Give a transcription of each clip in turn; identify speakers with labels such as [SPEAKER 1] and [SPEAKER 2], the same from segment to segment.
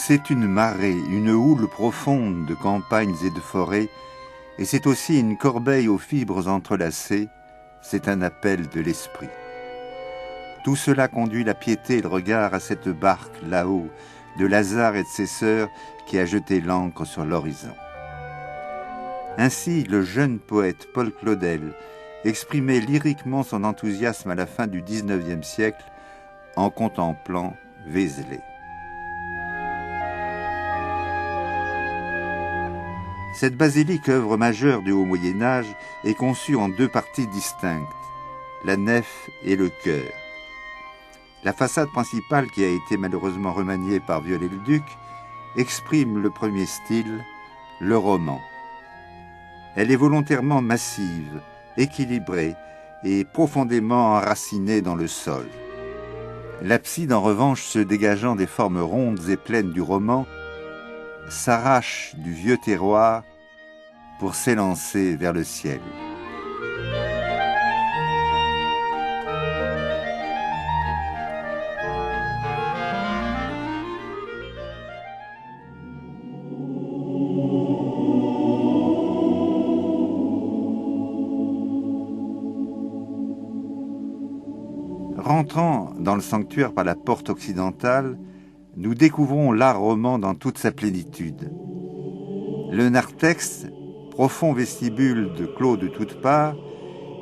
[SPEAKER 1] C'est une marée, une houle profonde de campagnes et de forêts, et c'est aussi une corbeille aux fibres entrelacées, c'est un appel de l'esprit. Tout cela conduit la piété et le regard à cette barque là-haut, de Lazare et de ses sœurs qui a jeté l'ancre sur l'horizon. Ainsi, le jeune poète Paul Claudel exprimait lyriquement son enthousiasme à la fin du XIXe siècle en contemplant Vézelay. Cette basilique, œuvre majeure du Haut Moyen-Âge, est conçue en deux parties distinctes, la nef et le chœur. La façade principale, qui a été malheureusement remaniée par Viollet-le-Duc, exprime le premier style, le roman. Elle est volontairement massive, équilibrée et profondément enracinée dans le sol. L'abside, en revanche, se dégageant des formes rondes et pleines du roman, s'arrache du vieux terroir pour s'élancer vers le ciel. Rentrant dans le sanctuaire par la porte occidentale, nous découvrons l'art roman dans toute sa plénitude. Le narthex, profond vestibule de clos de toutes parts,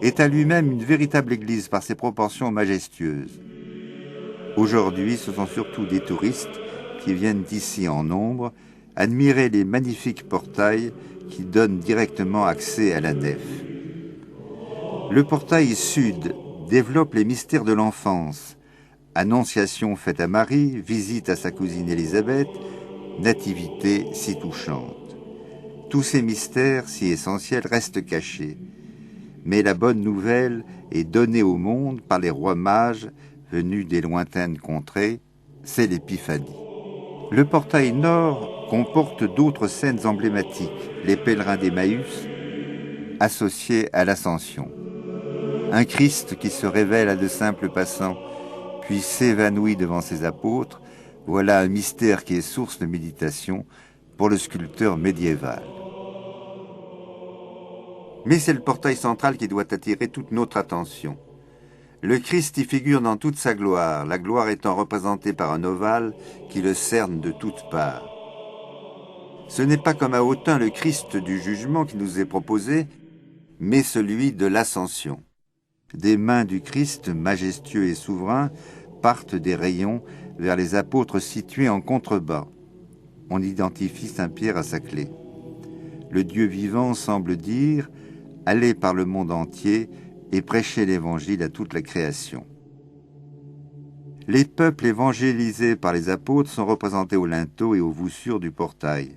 [SPEAKER 1] est à lui-même une véritable église par ses proportions majestueuses. Aujourd'hui, ce sont surtout des touristes qui viennent ici en nombre admirer les magnifiques portails qui donnent directement accès à la nef. Le portail sud développe les mystères de l'enfance, annonciation faite à Marie, visite à sa cousine Élisabeth, nativité si touchante. Tous ces mystères si essentiels restent cachés. Mais la bonne nouvelle est donnée au monde par les rois mages venus des lointaines contrées, c'est l'épiphanie. Le portail nord comporte d'autres scènes emblématiques, les pèlerins d'Emmaüs, associés à l'Ascension. Un Christ qui se révèle à de simples passants, puis s'évanouit devant ses apôtres, voilà un mystère qui est source de méditation pour le sculpteur médiéval. Mais c'est le portail central qui doit attirer toute notre attention. Le Christ y figure dans toute sa gloire, la gloire étant représentée par un ovale qui le cerne de toutes parts. Ce n'est pas comme à Autun le Christ du jugement qui nous est proposé, mais celui de l'Ascension. Des mains du Christ, majestueux et souverain, partent des rayons vers les apôtres situés en contrebas. On identifie Saint-Pierre à sa clé. Le Dieu vivant semble dire « Allez par le monde entier et prêchez l'Évangile à toute la création ». Les peuples évangélisés par les apôtres sont représentés au linteau et aux voussures du portail.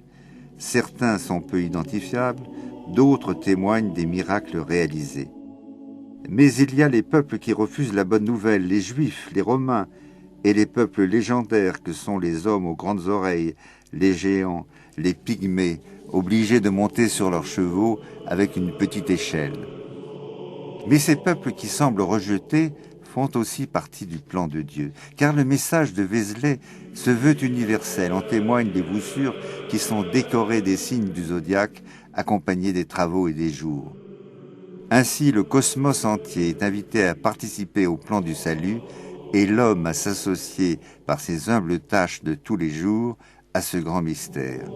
[SPEAKER 1] Certains sont peu identifiables, d'autres témoignent des miracles réalisés. Mais il y a les peuples qui refusent la bonne nouvelle, les Juifs, les Romains, et les peuples légendaires que sont les hommes aux grandes oreilles, les géants, les pygmées, obligés de monter sur leurs chevaux avec une petite échelle. Mais ces peuples qui semblent rejetés font aussi partie du plan de Dieu, car le message de Vézelay se veut universel, en témoignent les voussures qui sont décorées des signes du zodiaque, accompagnés des travaux et des jours. Ainsi, le cosmos entier est invité à participer au plan du salut et l'homme à s'associer par ses humbles tâches de tous les jours à ce grand mystère.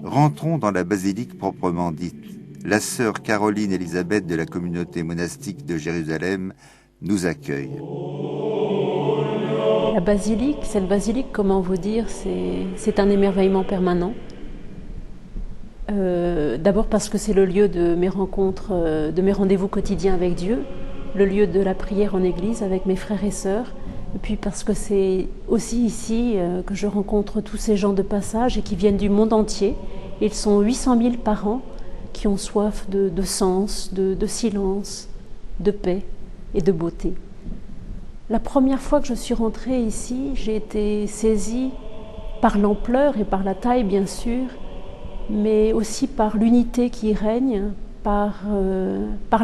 [SPEAKER 1] Rentrons dans la basilique proprement dite. La sœur Caroline Élisabeth de la communauté monastique de Jérusalem nous accueille.
[SPEAKER 2] La basilique, cette basilique, comment vous dire, c'est un émerveillement permanent. D'abord parce que c'est le lieu de mes rencontres, de mes rendez-vous quotidiens avec Dieu, le lieu de la prière en église avec mes frères et sœurs, et puis parce que c'est aussi ici que je rencontre tous ces gens de passage et qui viennent du monde entier. Ils sont 800 000 par an qui ont soif de sens, de silence, de paix et de beauté. La première fois que je suis rentrée ici, j'ai été saisie par l'ampleur et par la taille bien sûr, mais aussi par l'unité qui y règne, par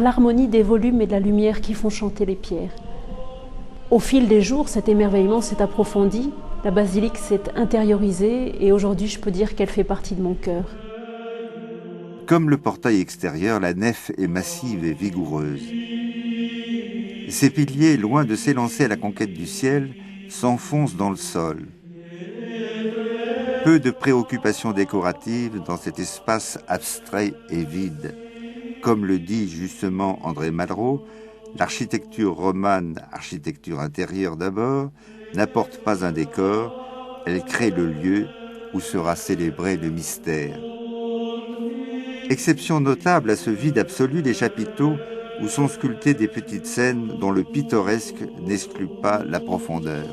[SPEAKER 2] l'harmonie des volumes et de la lumière qui font chanter les pierres. au fil des jours, cet émerveillement s'est approfondi, la basilique s'est intériorisée et aujourd'hui je peux dire qu'elle fait partie de mon cœur.
[SPEAKER 1] Comme le portail extérieur, la nef est massive et vigoureuse. Ses piliers, loin de s'élancer à la conquête du ciel, s'enfoncent dans le sol. Peu de préoccupations décoratives dans cet espace abstrait et vide. Comme le dit justement André Malraux, l'architecture romane, architecture intérieure d'abord, n'apporte pas un décor, elle crée le lieu où sera célébré le mystère. Exception notable à ce vide absolu, les chapiteaux où sont sculptées des petites scènes dont le pittoresque n'exclut pas la profondeur.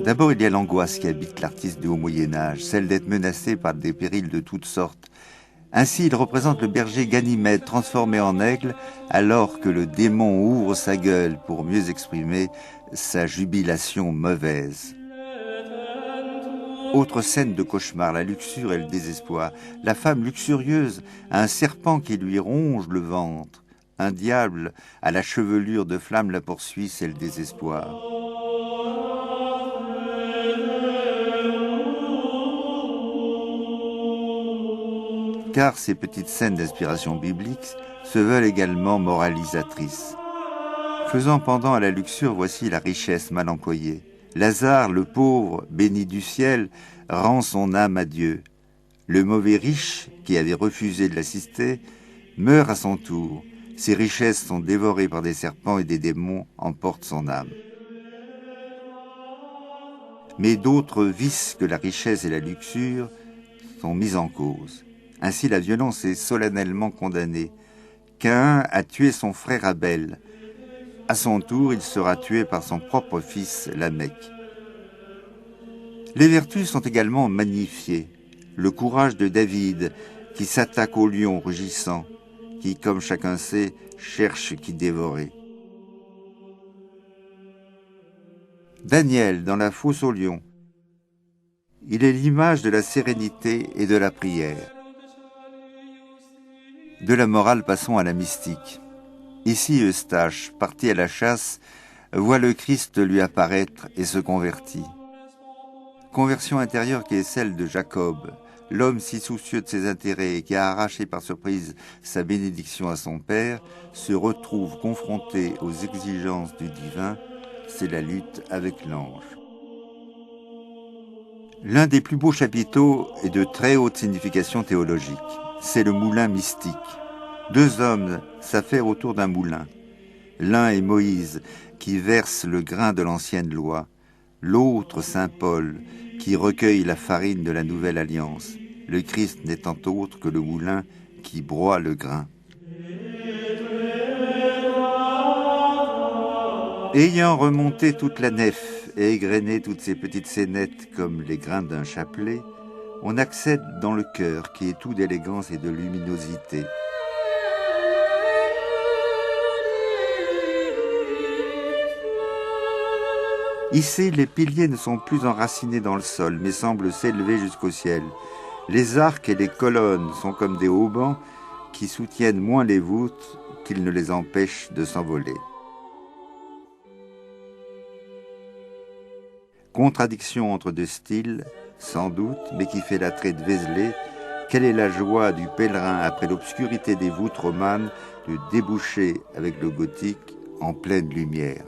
[SPEAKER 1] D'abord, il y a l'angoisse qui habite l'artiste du Haut Moyen-Âge, celle d'être menacé par des périls de toutes sortes. Ainsi, il représente le berger Ganymède transformé en aigle, alors que le démon ouvre sa gueule pour mieux exprimer sa jubilation mauvaise. Autre scène de cauchemar, la luxure et le désespoir. La femme luxurieuse a un serpent qui lui ronge le ventre. Un diable à la chevelure de flamme la poursuit, c'est le désespoir. Car ces petites scènes d'inspiration biblique se veulent également moralisatrices. Faisant pendant à la luxure, voici la richesse mal employée. Lazare, le pauvre, béni du ciel, rend son âme à Dieu. Le mauvais riche, qui avait refusé de l'assister, meurt à son tour. Ses richesses sont dévorées par des serpents et des démons emportent son âme. Mais d'autres vices que la richesse et la luxure sont mis en cause. Ainsi, la violence est solennellement condamnée. Caïn a tué son frère Abel. À son tour, il sera tué par son propre fils, Lamech. Les vertus sont également magnifiées. Le courage de David, qui s'attaque au lion rugissant, qui, comme chacun sait, cherche qui dévorer. Daniel, dans la fosse au lion. Il est l'image de la sérénité et de la prière. De la morale, passons à la mystique. Ici, Eustache, parti à la chasse, voit le Christ lui apparaître et se convertit. Conversion intérieure qui est celle de Jacob, l'homme si soucieux de ses intérêts et qui a arraché par surprise sa bénédiction à son père, se retrouve confronté aux exigences du divin, c'est la lutte avec l'ange. L'un des plus beaux chapiteaux est de très haute signification théologique, c'est le moulin mystique. Deux hommes s'affairent autour d'un moulin. L'un est Moïse, qui verse le grain de l'ancienne loi. L'autre, saint Paul, qui recueille la farine de la nouvelle alliance. Le Christ n'étant autre que le moulin qui broie le grain. Ayant remonté toute la nef et égrené toutes ces petites scénettes comme les grains d'un chapelet, on accède dans le cœur qui est tout d'élégance et de luminosité. Ici, les piliers ne sont plus enracinés dans le sol, mais semblent s'élever jusqu'au ciel. Les arcs et les colonnes sont comme des haubans qui soutiennent moins les voûtes qu'ils ne les empêchent de s'envoler. Contradiction entre deux styles, sans doute, mais qui fait l'attrait de Vézelay. Quelle est la joie du pèlerin après l'obscurité des voûtes romanes de déboucher avec le gothique en pleine lumière.